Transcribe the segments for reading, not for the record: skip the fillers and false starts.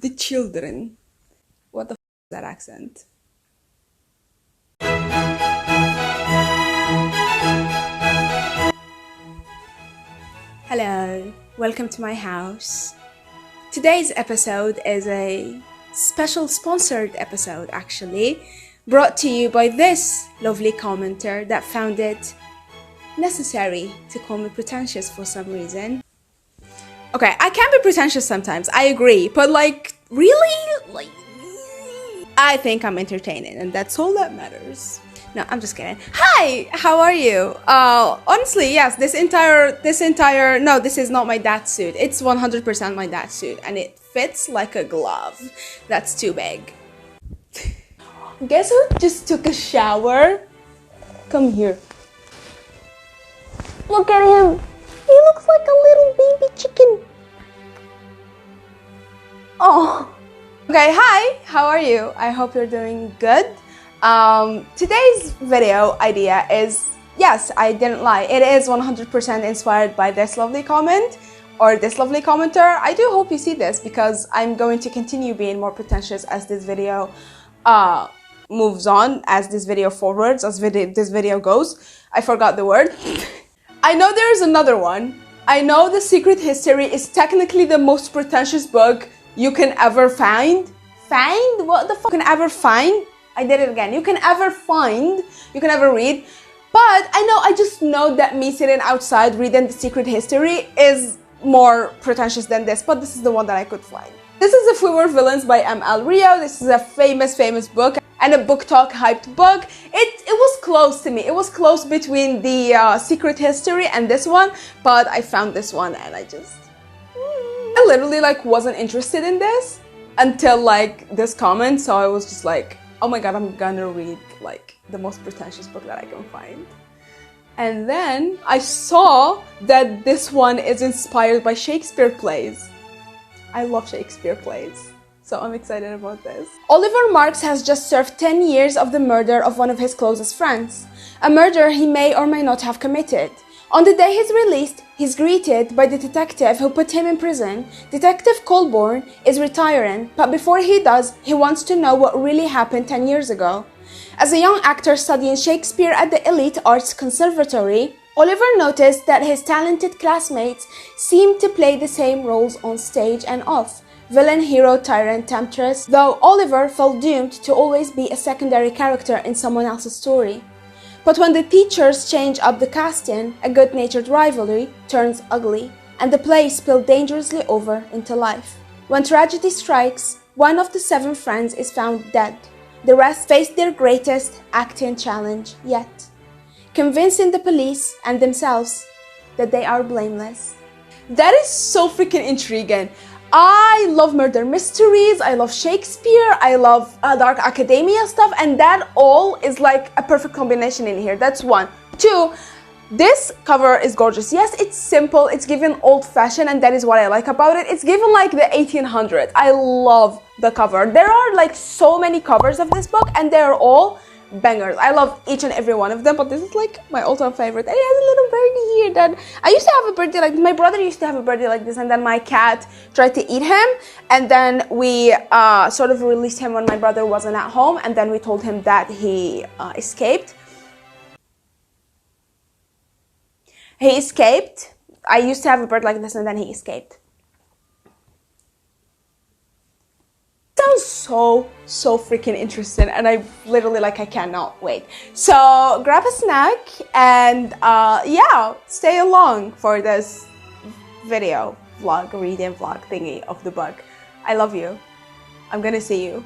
the children. What the f is that accent? Hello, welcome to my house. Today's episode is a special sponsored episode, actually, brought to you by this lovely commenter that found it necessary to call me pretentious for some reason. Okay, I can be pretentious sometimes, I agree, but really? I think I'm entertaining, and that's all that matters. No, I'm just kidding. Hi, how are you? Honestly, yes, this is not my dad's suit. It's 100% my dad's suit, and it fits like a glove. That's too big. Guess who just took a shower? Come here. Look at him. He looks like a little baby chicken. Oh. Okay, hi, how are you? I hope you're doing good. Today's video idea is, yes, I didn't lie. It is 100% inspired by this lovely comment or this lovely commenter. I do hope you see this because I'm going to continue being more pretentious as this video moves on, as this video forwards, as this video goes. I forgot the word. I know there is another one. I know The Secret History is technically the most pretentious book you can ever find. Find? What the fuck? You can ever find? I did it again. You can ever find, you can ever read. But I just know that me sitting outside reading The Secret History is more pretentious than this, but this is the one that I could find. This is If We Were Villains by M.L. Rio. This is a famous book and a book talk hyped book. It was close to me. It was close between the Secret History and this one, but I found this one and I literally wasn't interested in this until this comment, so I was just like, oh my god, I'm gonna read the most pretentious book that I can find. And then I saw that this one is inspired by Shakespeare plays. I love Shakespeare plays, so I'm excited about this. Oliver Marks has just served 10 years of the murder of one of his closest friends, a murder he may or may not have committed. On the day he's released, he's greeted by the detective who put him in prison. Detective Colborne is retiring, but before he does, he wants to know what really happened 10 years ago. As a young actor studying Shakespeare at the Elite Arts Conservatory, Oliver noticed that his talented classmates seemed to play the same roles on stage and off. Villain, hero, tyrant, temptress, though Oliver felt doomed to always be a secondary character in someone else's story. But when the teachers change up the casting, a good-natured rivalry turns ugly, and the play spills dangerously over into life. When tragedy strikes, one of the 7 friends is found dead. The rest face their greatest acting challenge yet, convincing the police and themselves that they are blameless. That is so freaking intriguing. I love murder mysteries, I love Shakespeare, I love dark academia stuff, and that all is a perfect combination in here. That's 1. 2, this cover is gorgeous. Yes, it's simple, it's given old-fashioned, and that is what I like about it. It's given the 1800s. I love the cover. There are so many covers of this book, and they're all bangers. I love each and every one of them, but this is my all-time favorite. And it has a little birdie here that I used to have a birdie my brother used to have a birdie like this, and then my cat tried to eat him, and then we sort of released him when my brother wasn't at home, and then we told him that he escaped. He escaped. I used to have a bird like this, and then he escaped. Sounds so freaking interesting, and I literally I cannot wait. So grab a snack and yeah, stay along for this video vlog, reading vlog thingy of the book. I love you. I'm gonna see you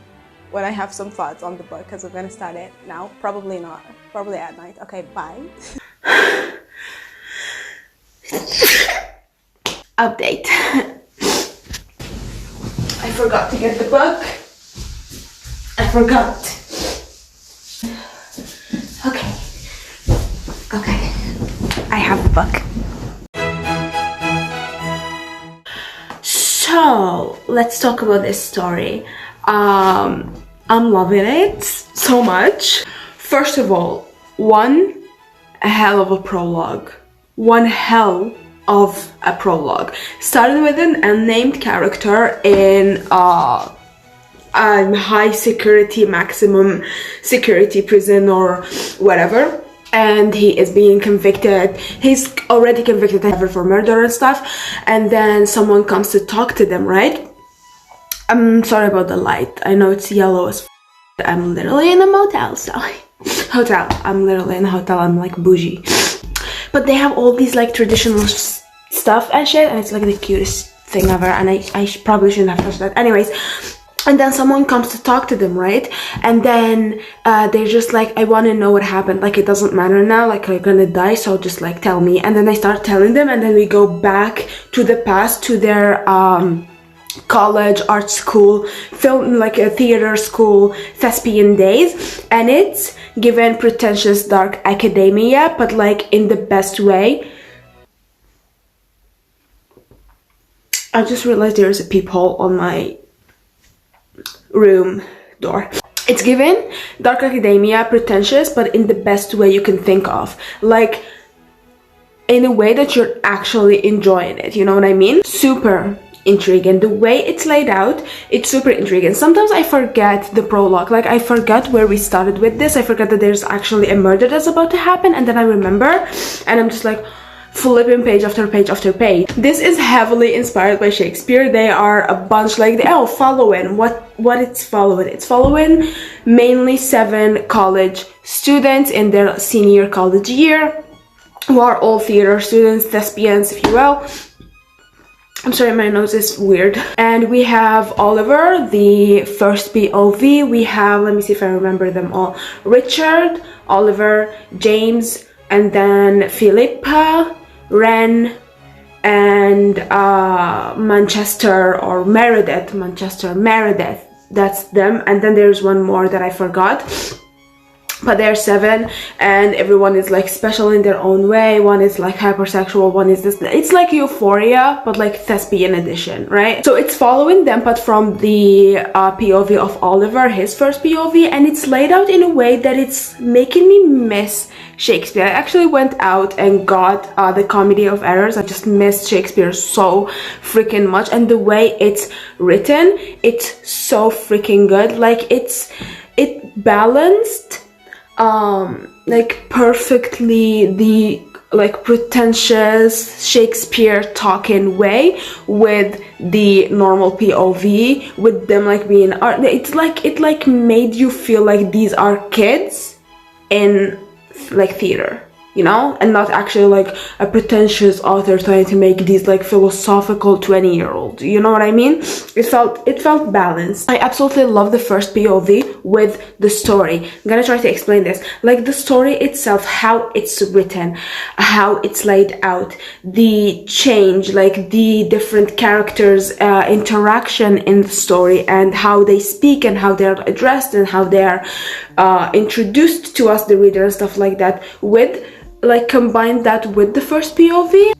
when I have some thoughts on the book, because I'm gonna start it now. Probably not, probably at night. Okay, bye. Update. I forgot to get the book. I forgot. Okay. I have the book. So, let's talk about this story. I'm loving it so much. First of all, one hell of a prologue. One hell of a prologue. Started with an unnamed character in high security, maximum security prison or whatever, and he is being convicted. He's already convicted for murder and stuff, and then someone comes to talk to them, right? I'm sorry about the light. I know it's yellow as I'm literally in a motel, so hotel. I'm literally in a hotel. I'm like bougie, but they have all these like traditional stuff and shit, and it's like the cutest thing ever, and I probably shouldn't have touched that. Anyways, and then someone comes to talk to them, right? And then they're just like, I want to know what happened. Like, it doesn't matter now. Like, I'm gonna die, so just like tell me. And then they start telling them, and then we go back to the past, to their college, art school, film, like a theater school, thespian days. And it's given pretentious dark academia, but like in the best way. I just realized there's a peephole on my room door. It's given dark academia, pretentious, but in the best way you can think of, like in a way that you're actually enjoying it, you know what I mean? Super intriguing. The way it's laid out, it's super intriguing. Sometimes I forget the prologue, like I forget where we started with this. I forget that there's actually a murder that's about to happen, and then I remember, and I'm just like flipping page after page after page. This is heavily inspired by Shakespeare. They are a bunch like following what it's following. It's following mainly 7 college students in their senior college year, who are all theater students, thespians, if you will. I'm sorry, my nose is weird. And we have Oliver, the first POV. We have, let me see if I remember them all, Richard, Oliver, James, and then Philippa, Ren, and Manchester or Meredith. Meredith, that's them. And then there's one more that I forgot. But there are 7, and everyone is like special in their own way. One is like hypersexual, one is this. It's like Euphoria, but like thespian edition, right? So it's following them, but from the POV of Oliver, his first POV, and it's laid out in a way that it's making me miss Shakespeare. I actually went out and got the Comedy of Errors. I just missed Shakespeare so freaking much, and the way it's written, it's so freaking good. Like it balanced like perfectly the like pretentious Shakespeare talking way with the normal POV, with them like being art. It's like it like made you feel like these are kids in like theater, you know, and not actually like a pretentious author trying to make these like philosophical 20-year-olds, you know what I mean? It felt balanced. I absolutely love the first POV with the story. I'm gonna try to explain this. Like the story itself, how it's written, how it's laid out, the change, like the different characters interaction in the story, and how they speak and how they're addressed and how they're introduced to us, the reader, and stuff like that, with like combine that with the first POV,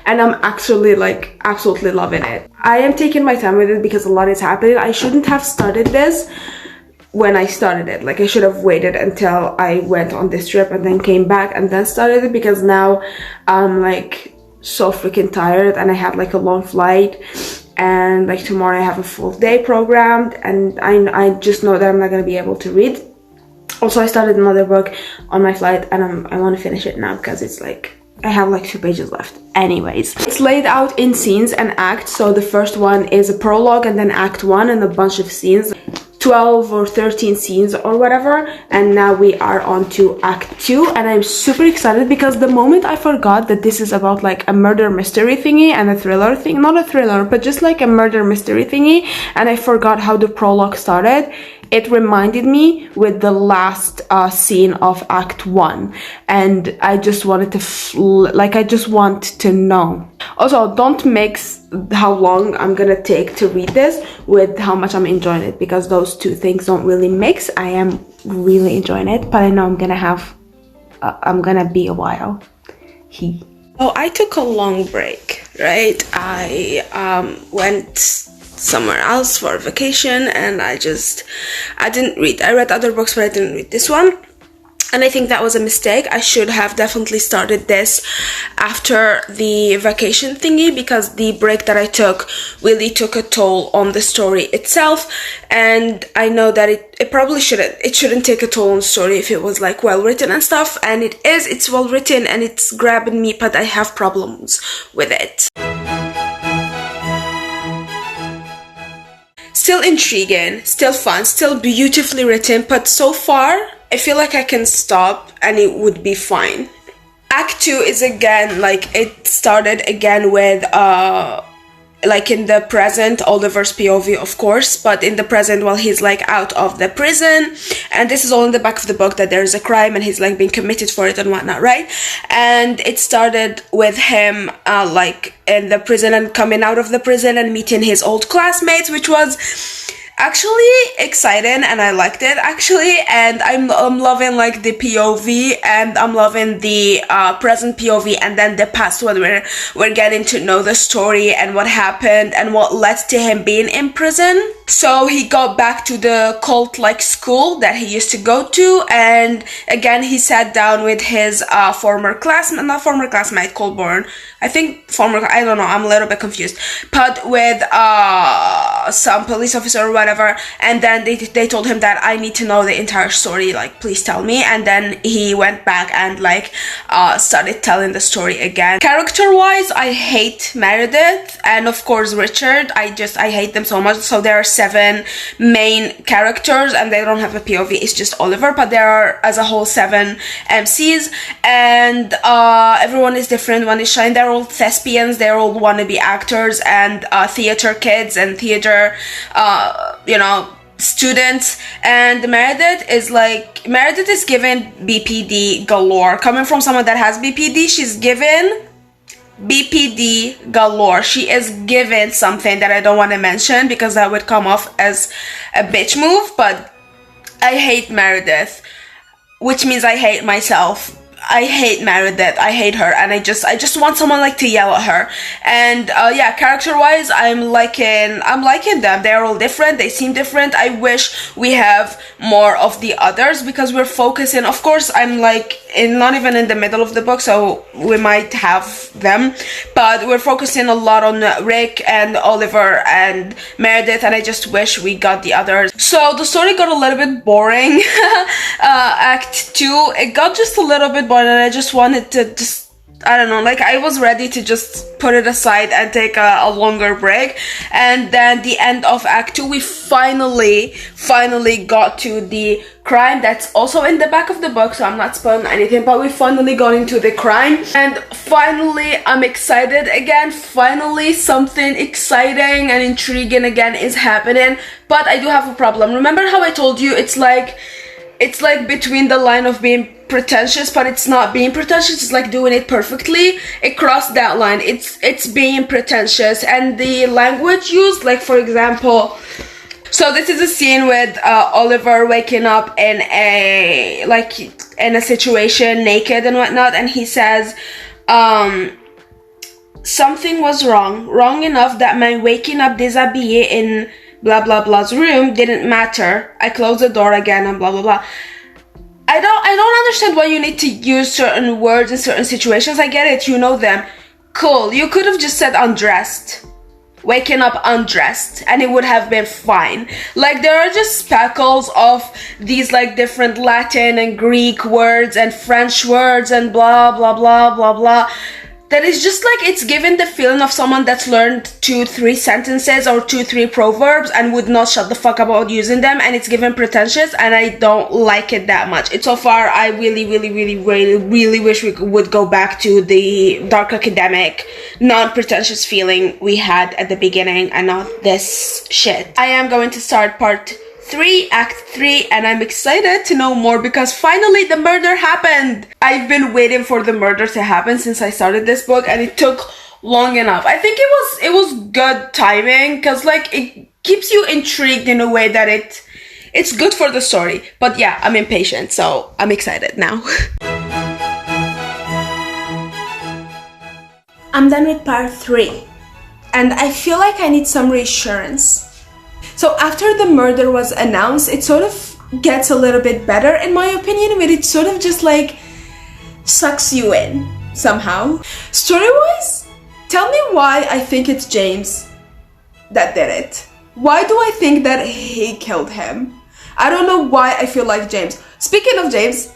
and I'm actually like absolutely loving it. I am taking my time with it because a lot is happening. I shouldn't have started this when I started it. Like I should have waited until I went on this trip and then came back and then started it, because now I'm like so freaking tired, and I had like a long flight, and like tomorrow I have a full day programmed, and I just know that I'm not gonna be able to read. Also, I started another book on my flight, and I want to finish it now because it's like I have like 2 pages left. Anyways, it's laid out in scenes and acts. So the first one is a prologue, and then act 1 and a bunch of scenes, 12 or 13 scenes or whatever. And now we are on to act 2, and I'm super excited because the moment I forgot that this is about like a murder mystery thingy and a thriller thing, not a thriller, but just like a murder mystery thingy, and I forgot how the prologue started. It reminded me with the last scene of Act 1, and I just wanted to I just want to know. Also, don't mix how long I'm gonna take to read this with how much I'm enjoying it, because those two things don't really mix. I am really enjoying it, but I know I'm gonna be a while. Oh, I took a long break, right? I went somewhere else for vacation, and I didn't read. I read other books, but I didn't read this one. And I think that was a mistake. I should have definitely started this after the vacation thingy, because the break that I took really took a toll on the story itself. And I know that it probably shouldn't take a toll on the story if it was like well written and stuff. And it's well written and it's grabbing me, but I have problems with it. Still intriguing, still fun, still beautifully written, but so far I feel like I can stop and it would be fine. Act 2 is again, like, it started again with like in the present, Oliver's POV of course, but in the present while he's like out of the prison, and this is all in the back of the book, that there's a crime and he's like being committed for it and whatnot, right? And it started with him like in the prison and coming out of the prison and meeting his old classmates, which was actually exciting and I liked it actually. And I'm loving like the POV, and I'm loving the present POV and then the past when we're getting to know the story and what happened and what led to him being in prison. So he got back to the cult-like school that he used to go to, and again he sat down with his former classmate, Colborne. I think I don't know, I'm a little bit confused. But with some police officer or whatever, and then they told him that I need to know the entire story, like please tell me. And then he went back and like started telling the story again. Character-wise, I hate Meredith and of course Richard. I hate them so much. So there are 7 main characters and they don't have a POV, it's just Oliver, but there are as a whole 7 MCs, and everyone is different. One is shy, they're all thespians, they're all wannabe actors and theater kids and theater you know, students. And Meredith is given BPD galore. Coming from someone that has BPD, she's given BPD galore. She is given something that I don't want to mention because that would come off as a bitch move, but I hate Meredith, which means I hate myself. I hate Meredith, I hate her, and I just want someone like to yell at her. And yeah, character-wise, I'm liking them. They're all different, they seem different. I wish we have more of the others because we're focusing, of course, I'm like not even in the middle of the book, so we might have them, but we're focusing a lot on Rick and Oliver and Meredith, and I just wish we got the others. So the story got a little bit boring. Act 2, it got just a little bit boring, and I just wanted to I don't know, like I was ready to just put it aside and take a longer break. And then the end of Act 2, we finally got to the crime that's also in the back of the book, so I'm not spoiling anything, but we finally got into the crime, and finally I'm excited again. Finally something exciting and intriguing again is happening, but I do have a problem. Remember how I told you it's like between the line of being pretentious, but it's not being pretentious, it's like doing it perfectly. It crossed that line. It's being pretentious, and the language used, like for example, so this is a scene with Oliver waking up in a situation naked and whatnot, and he says something was wrong enough that my waking up déshabillé in blah blah blah's room didn't matter. I closed the door again and blah blah blah. I don't understand why you need to use certain words in certain situations. I get it, you know them. Cool, you could have just said undressed. Waking up undressed, and it would have been fine. Like, there are just speckles of these like different Latin and Greek words and French words and blah blah blah blah blah, that is just like, it's given the feeling of someone that's learned 2-3 sentences or 2-3 proverbs and would not shut the fuck up about using them, and it's given pretentious, and I don't like it that much. It's so far, I really wish we would go back to the dark academic, non-pretentious feeling we had at the beginning and not this shit. I am going to start part 3, Act 3, and I'm excited to know more because finally the murder happened. I've been waiting for the murder to happen since I started this book, and it took long enough. I think it was good timing because like it keeps you intrigued in a way that it's good for the story. But yeah, I'm impatient, so I'm excited now. I'm done with part 3, and I feel like I need some reassurance. So after the murder was announced, it sort of gets a little bit better, in my opinion, but it sort of just like sucks you in somehow. Story-wise, tell me why I think it's James that did it. Why do I think that he killed him? I don't know why I feel like James. Speaking of James,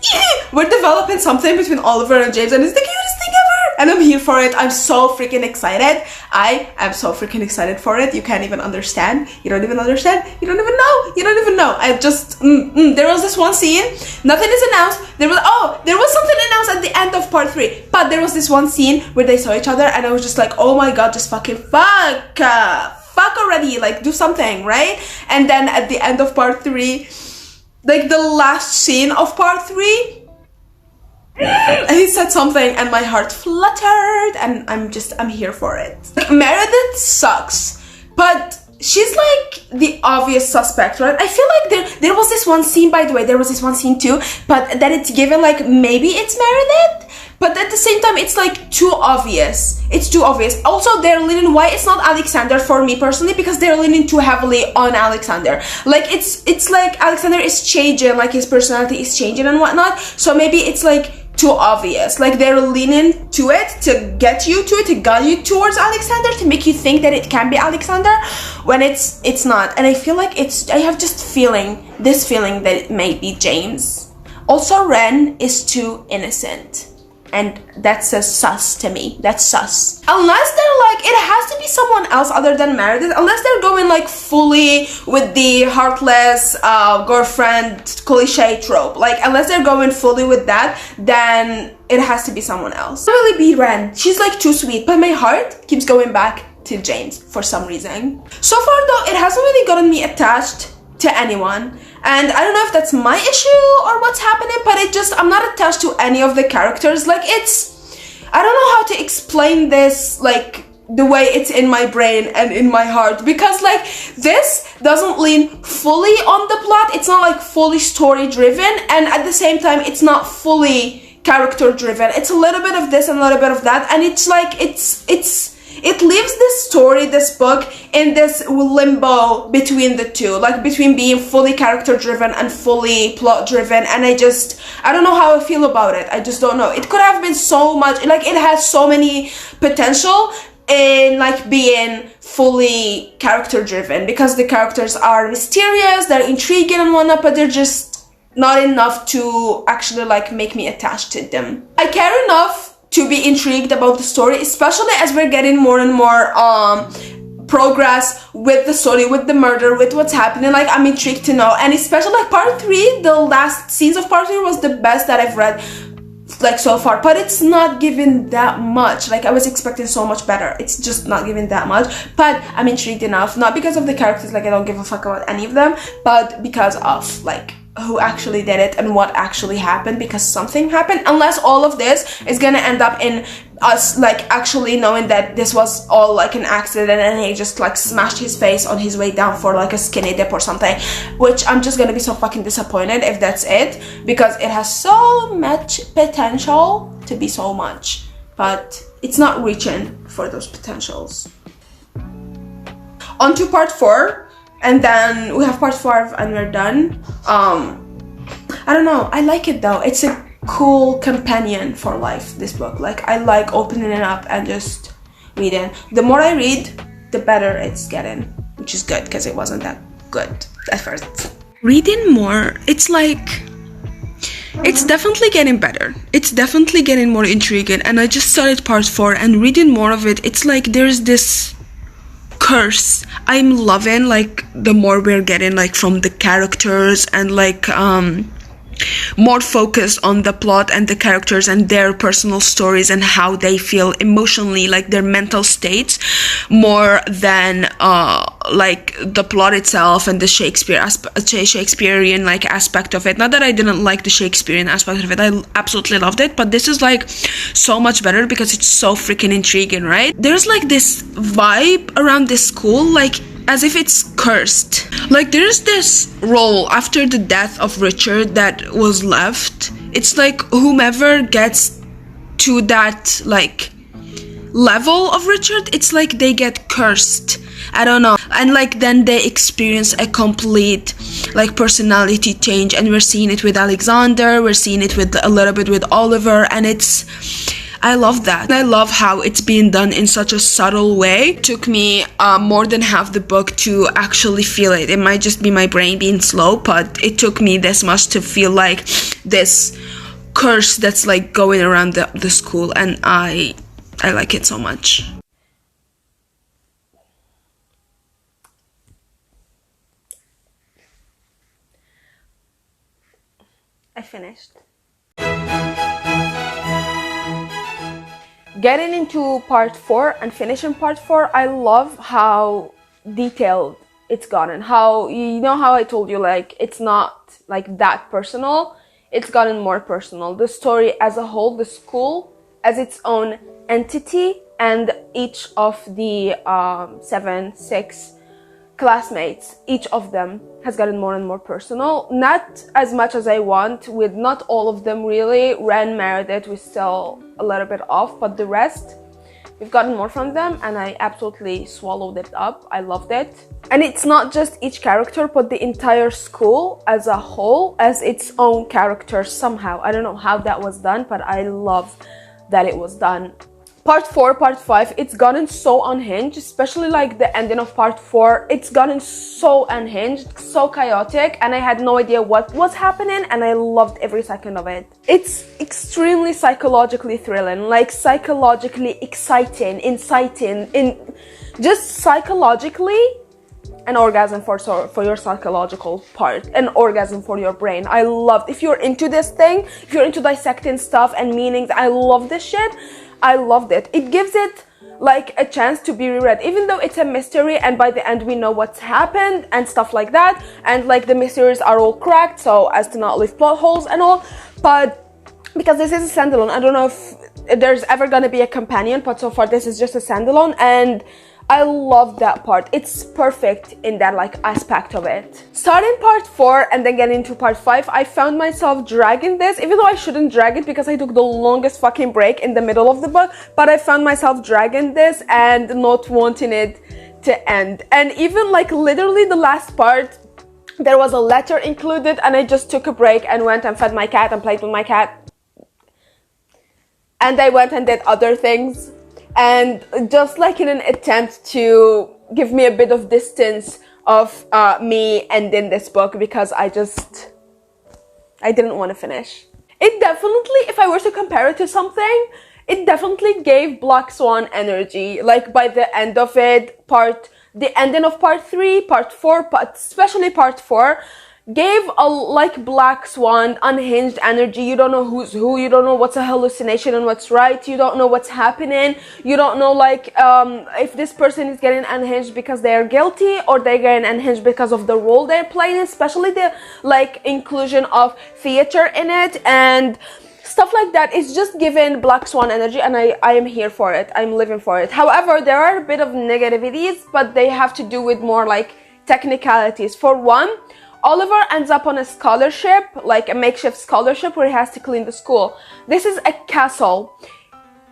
we're developing something between Oliver and James, and it's the cutest thing ever! And I'm here for it. I'm so freaking excited. I am so freaking excited for it. You can't even understand. You don't even understand. You don't even know. You don't even know. I just, there was this one scene. Nothing is announced. There was something announced at the end of part 3. But there was this one scene where they saw each other, and I was just like, oh my god, just fucking fuck already, like do something, right? And then at the end of part 3, like the last scene of part 3, he said something and my heart fluttered, and I'm here for it. Like, Meredith sucks, but she's like the obvious suspect, right? I feel like there was this one scene, by the way, there was this one scene too, but that it's given like maybe it's Meredith, but at the same time it's like too obvious. It's too obvious. Also, they're leaning, why it's not Alexander for me personally, because they're leaning too heavily on Alexander. Like it's like Alexander is changing, like his personality is changing and whatnot, so maybe it's like too obvious. Like they're leaning to it to get you to it, to guide you towards Alexander, to make you think that it can be Alexander when it's not. And I feel like I have just this feeling that it may be James. Also, Ren is too innocent, and that says sus to me. That's sus. Unless they're like, it has to be someone else other than Meredith, unless they're going like fully with the heartless girlfriend cliche trope. Like, unless they're going fully with that, then it has to be someone else. It really be Ren. She's like too sweet, but my heart keeps going back to James for some reason. So far though, it hasn't really gotten me attached to anyone. And I don't know if that's my issue or what's happening, but I'm not attached to any of the characters. Like, I don't know how to explain this, like, the way it's in my brain and in my heart, because like this doesn't lean fully on the plot. It's not like fully story driven, and at the same time it's not fully character driven. It's a little bit of this and a little bit of that, and it's like it leaves this story, this book, in this limbo between the two, like between being fully character driven and fully plot driven, and I don't know how I feel about it. I just don't know. It could have been so much, like it has so many potential in like being fully character driven, because the characters are mysterious, they're intriguing and whatnot, but they're just not enough to actually like make me attached to them. I care enough to be intrigued about the story, especially as we're getting more and more progress with the story, with the murder, with what's happening. Like, I'm intrigued to know, and especially like part 3, the last scenes of part 3 was the best that I've read like so far, but it's not given that much. Like, I was expecting so much better. It's just not given that much, but I'm intrigued enough, not because of the characters, like I don't give a fuck about any of them, but because of like who actually did it and what actually happened, because something happened. Unless all of this is gonna end up in us like actually knowing that this was all like an accident and he just like smashed his face on his way down for like a skinny dip or something, which I'm just gonna be so fucking disappointed if that's it, because it has so much potential to be so much, but it's not reaching for those potentials. On to part 4, and then we have part 5 and we're done. I don't know, I like it though. It's a cool companion for life, this book. Like, I like opening it up and just reading. The more I read, the better it's getting, which is good, because it wasn't that good at first. Reading more, it's like, it's definitely getting better. It's definitely getting more intriguing, and I just started part 4, and reading more of it, it's like there's this curse I'm loving, like the more we're getting like from the characters, and like more focus on the plot and the characters and their personal stories and how they feel emotionally, like their mental states, more than like the plot itself and the Shakespearean like aspect of it. Not that I didn't like the Shakespearean aspect of it, I absolutely loved it, but this is like so much better because it's so freaking intriguing, right? There's like this vibe around this school, like as if it's cursed. Like, there's this role after the death of Richard that was left. It's like whomever gets to that like level of Richard, it's like they get cursed. I don't know. And like then they experience a complete like personality change, and we're seeing it with Alexander, we're seeing it with a little bit with Oliver, and I love that. I love how it's being done in such a subtle way. It took me more than half the book to actually feel it. It might just be my brain being slow, but it took me this much to feel like this curse that's like going around the school, and I like it so much. I finished. Getting into part 4 and finishing part 4, I love how detailed it's gotten. How, you know how I told you, like, it's not like that personal. It's gotten more personal. The story as a whole, the school as its own entity, and each of the 6 classmates, each of them has gotten more and more personal. Not as much as I want, with not all of them really. Ren, Meredith, we're still a little bit off, but the rest, we've gotten more from them, and I absolutely swallowed it up. I loved it. And it's not just each character, but the entire school as a whole as its own character somehow. I don't know how that was done, but I love that it was done. Part 4, part 5, it's gotten so unhinged, especially like the ending of part 4. It's gotten so unhinged, so chaotic, and I had no idea what was happening, and I loved every second of it. It's extremely psychologically thrilling, like psychologically exciting, inciting, just psychologically an orgasm for your psychological part, an orgasm for your brain. I loved, if you're into this thing, if you're into dissecting stuff and meanings, I love this shit. I loved it. It gives it like a chance to be reread, even though it's a mystery, and by the end we know what's happened and stuff like that, and like the mysteries are all cracked so as to not leave plot holes and all. But because this is a standalone, I don't know if there's ever gonna be a companion, but so far this is just a standalone, and I love that part. It's perfect in that like aspect of it. Starting part 4 and then getting into part 5, I found myself dragging this, even though I shouldn't drag it because I took the longest fucking break in the middle of the book, but I found myself dragging this and not wanting it to end. And even like literally the last part, there was a letter included, and I just took a break and went and fed my cat and played with my cat. And I went and did other things. And just like in an attempt to give me a bit of distance of me ending this book, because I didn't want to finish. It definitely, if I were to compare it to something, it definitely gave Black Swan energy. Like by the end of it, the ending of part 3, part 4, but especially part 4, gave a like Black Swan unhinged energy. You don't know who's who, you don't know what's a hallucination and what's right, you don't know what's happening, you don't know like if this person is getting unhinged because they are guilty or they're getting unhinged because of the role they're playing, especially the like inclusion of theater in it and stuff like that. It's just given Black Swan energy, and I am here for it. I'm living for it. However, there are a bit of negativities, but they have to do with more like technicalities. For one, Oliver ends up on a scholarship, like a makeshift scholarship, where he has to clean the school. This is a castle.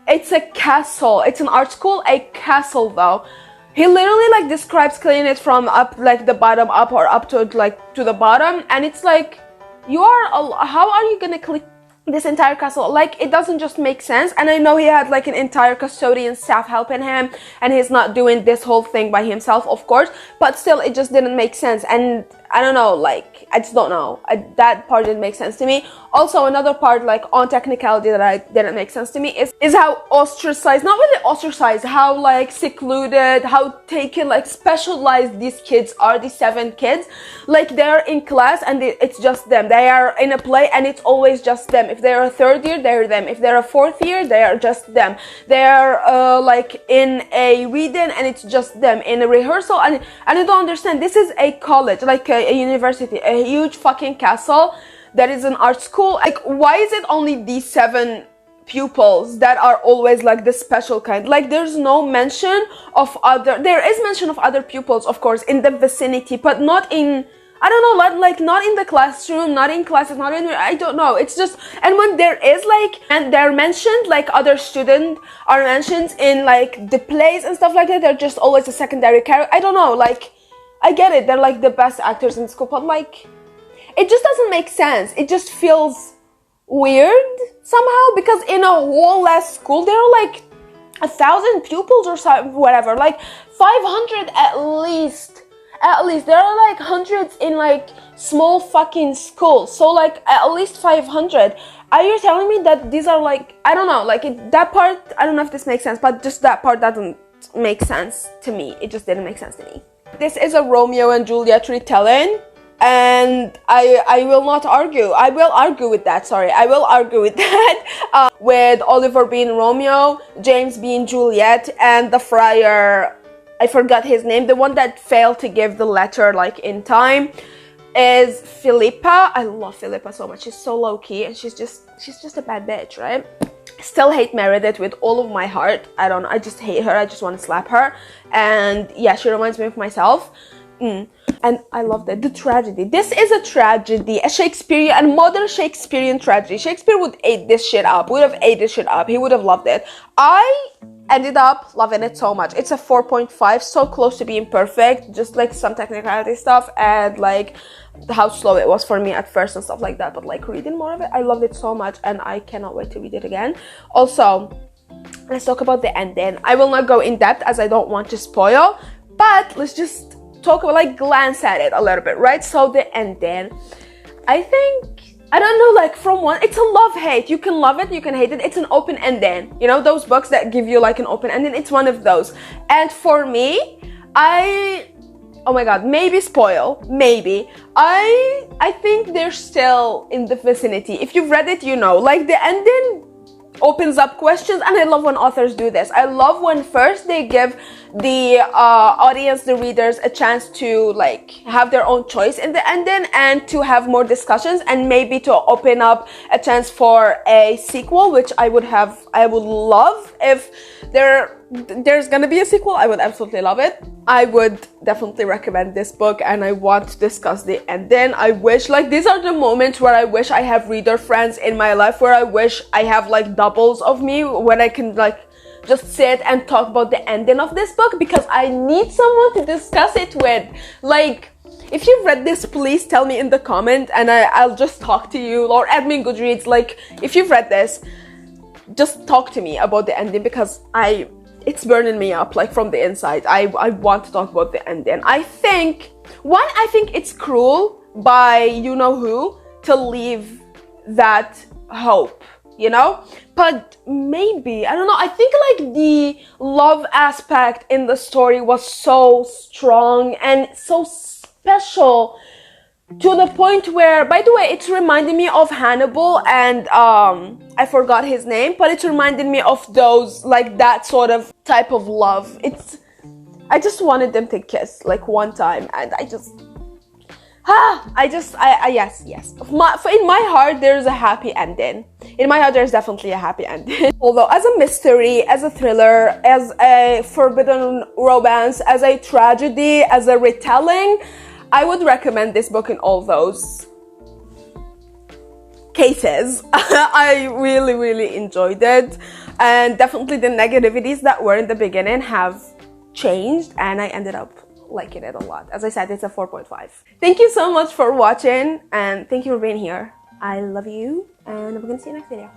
It's a castle. It's an art school, a castle though. He literally like describes cleaning it from up, like the bottom up, or up to like to the bottom, and it's like, how are you gonna clean this entire castle? Like, it doesn't just make sense. And I know he had like an entire custodian staff helping him, and he's not doing this whole thing by himself, of course, but still it just didn't make sense. And I don't know, like, I just don't know. That part didn't make sense to me. Also, another part, like, on technicality that didn't make sense to me is how ostracized, not really ostracized, how, like, secluded, how taken, like, specialized these kids are, these 7 kids. Like, they're in class and it's just them. They are in a play and it's always just them. If they're a 3rd year, they're them. If they're a 4th year, they are just them. They're, like, in a reading and it's just them. In a rehearsal, and I don't understand. This is a college, like, a university, a huge fucking castle that is an art school. Like, why is it only these 7 pupils that are always like the special kind? Like, there's no mention of there is mention of other pupils, of course, in the vicinity, but not in I don't know, like not in the classroom, not in classes, not in, I don't know. It's just, and when there is like, and they're mentioned, like other students are mentioned in like the plays and stuff like that, they're just always a secondary character. I don't know, like, I get it, they're like the best actors in school, but like, it just doesn't make sense. It just feels weird somehow, because in a whole last school, there are like 1,000 pupils or something, whatever, like 500 at least. There are like hundreds in like small fucking schools, so like at least 500. Are you telling me that these are like, I don't know, like that part, I don't know if this makes sense, but just that part doesn't make sense to me. It just didn't make sense to me. This is a Romeo and Juliet retelling, and I will not argue. I will argue with that, sorry. I will argue with that. With Oliver being Romeo, James being Juliet, and the friar, I forgot his name, the one that failed to give the letter like in time, is Philippa. I love Philippa so much. She's so low-key, and she's just a bad bitch, right? Still hate Meredith with all of my heart. I don't know, I just hate her. I just want to slap her. And yeah, she reminds me of myself. And I loved it. The tragedy. This is a tragedy, a Shakespearean and modern Shakespearean tragedy. Shakespeare would eat this shit up. Would have ate this shit up. He would have loved it. I ended up loving it so much. It's a 4.5, so close to being perfect. Just like some technicality stuff and like how slow it was for me at first and stuff like that. But like reading more of it, I loved it so much, and I cannot wait to read it again. Also, let's talk about the ending. I will not go in depth as I don't want to spoil, but let's just talk about, like, glance at it a little bit, right? So the ending, I think, I don't know, like from one, it's a love-hate. You can love it, you can hate it. It's an open ending. You know, those books that give you like an open ending, it's one of those. And for me, oh my god, maybe spoil, maybe. I think they're still in the vicinity. If you've read it, you know, like the ending opens up questions, and I love when authors do this. I love when first they give the audience, the readers, a chance to like have their own choice in the ending and to have more discussions, and maybe to open up a chance for a sequel, which I would love if there's gonna be a sequel. I would absolutely love it. I would definitely recommend this book, and I want to discuss the ending. I wish, like, these are the moments where I wish I have reader friends in my life, where I wish I have like doubles of me when I can like just sit and talk about the ending of this book, because I need someone to discuss it with. Like, if you've read this, please tell me in the comment, and I'll just talk to you, or add me on Goodreads. Like, if you've read this, just talk to me about the ending, because it's burning me up, like, from the inside. I want to talk about the ending. I think it's cruel by you-know-who to leave that hope, you know? But maybe, I don't know, I think like the love aspect in the story was so strong and so special, to the point where, by the way, it's reminding me of Hannibal and I forgot his name, but it's reminding me of those, like that sort of type of love. I just wanted them to kiss like one time, and yes. In my heart, there's a happy ending. In my heart, there's definitely a happy ending. Although, as a mystery, as a thriller, as a forbidden romance, as a tragedy, as a retelling, I would recommend this book in all those cases. I really, really enjoyed it. And definitely the negativities that were in the beginning have changed, and I ended up liking it a lot. As I said, it's a 4.5. Thank you so much for watching, and thank you for being here. I love you, and we're gonna see you next video.